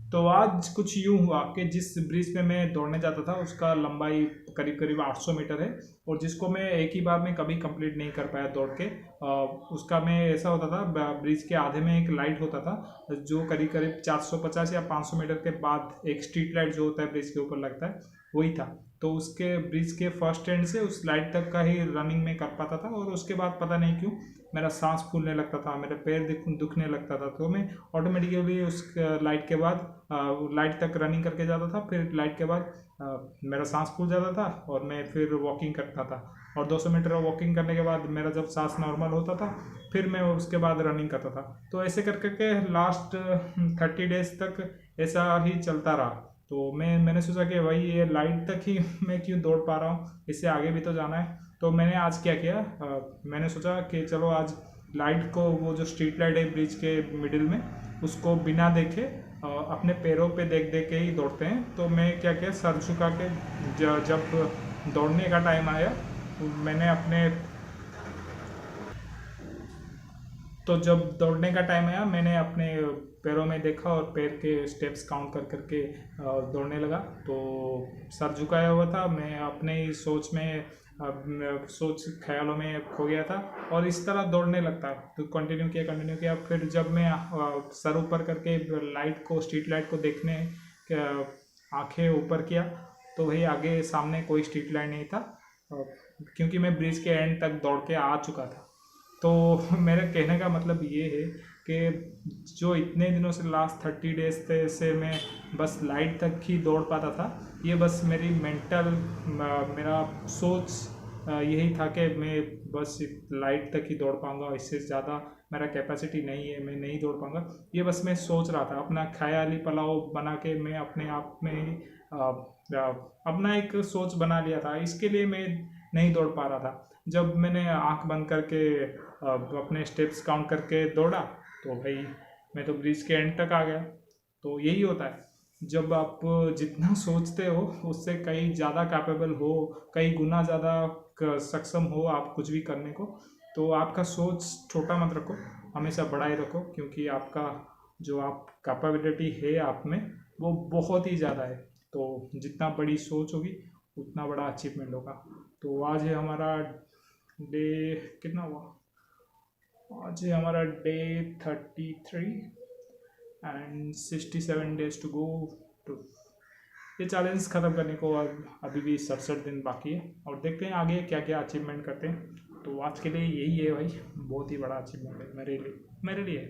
तो आज कुछ यूँ हुआ कि जिस ब्रिज पे मैं दौड़ने जाता था उसका लंबाई करीब करीब 800 मीटर है, और जिसको मैं एक ही बार में कभी कंप्लीट नहीं कर पाया दौड़ के। उसका मैं ऐसा होता था, ब्रिज के आधे में एक लाइट होता था जो करीब करीब 450 या 500 मीटर के बाद एक स्ट्रीट लाइट जो होता है ब्रिज के ऊपर लगता है, वही था। तो उसके ब्रिज के फर्स्ट एंड से उस लाइट तक का ही रनिंग में कर पाता था, और उसके बाद पता नहीं क्यों मेरा सांस फूलने लगता था, मेरे पैर दुखने लगता था। तो मैं ऑटोमेटिकली उस लाइट के बाद लाइट तक रनिंग करके जाता था, फिर लाइट के बाद मेरा सांस फूल जाता था और मैं फिर वॉकिंग करता था। और 200 मीटर वॉकिंग करने के बाद मेरा जब सांस नॉर्मल होता था फिर मैं उसके बाद रनिंग करता था। तो ऐसे कर करके लास्ट 30 डेज तक ऐसा ही चलता रहा। तो मैंने सोचा कि भाई ये लाइट तक ही मैं क्यों दौड़ पा रहा हूँ, इससे आगे भी तो जाना है। तो मैंने आज क्या किया, मैंने सोचा कि चलो आज लाइट को, वो जो स्ट्रीट लाइट है ब्रिज के मिडिल में, उसको बिना देखे अपने पैरों पे देख देख के ही दौड़ते हैं। तो मैं क्या किया, सर झुका के जब दौड़ने का टाइम आया मैंने अपने तो जब दौड़ने का टाइम आया मैंने अपने पैरों में देखा और पैर के स्टेप्स काउंट कर करके दौड़ने लगा। तो सर झुकाया हुआ था, मैं अपने ही सोच में सोच ख्यालों में खो गया था और इस तरह दौड़ने लगता। तो कंटिन्यू किया। फिर जब मैं सर ऊपर करके लाइट को, स्ट्रीट लाइट को देखने आंखें ऊपर किया तो वही आगे सामने कोई स्ट्रीट लाइट नहीं था, क्योंकि मैं ब्रिज के एंड तक दौड़ के आ चुका था। तो मेरे कहने का मतलब ये है कि जो इतने दिनों से लास्ट 30 डेज से मैं बस लाइट तक ही दौड़ पाता था, ये बस मेरी मेरा सोच यही था कि मैं बस लाइट तक ही दौड़ पाऊंगा, इससे ज़्यादा मेरा कैपेसिटी नहीं है, मैं नहीं दौड़ पाऊंगा। ये बस मैं सोच रहा था, अपना ख्याली पुलाव बना के मैं अपने आप में ही अपना एक सोच बना लिया था। इसके लिए मैं नहीं दौड़ पा रहा था। जब मैंने आंख बंद करके अपने स्टेप्स काउंट करके दौड़ा तो भाई मैं तो ब्रिज के एंड तक आ गया। तो यही होता है, जब आप जितना सोचते हो उससे कहीं ज़्यादा कैपेबल हो, कई गुना ज़्यादा सक्षम हो आप कुछ भी करने को, तो आपका सोच छोटा मत रखो, हमेशा बड़ा ही रखो, क्योंकि आपका जो आप कैपेबिलिटी है आप में वो बहुत ही ज़्यादा है। तो जितना बड़ी सोच होगी उतना बड़ा अचीवमेंट होगा। तो आज है हमारा डे कितना हुआ, आज है हमारा day 33 and 67 days to go to ये चैलेंज ख़त्म करने को। अभी भी 67 दिन बाकी है और देखते हैं आगे क्या क्या अचीवमेंट करते हैं। तो आज के लिए यही है भाई, बहुत ही बड़ा अचीवमेंट है मेरे लिए।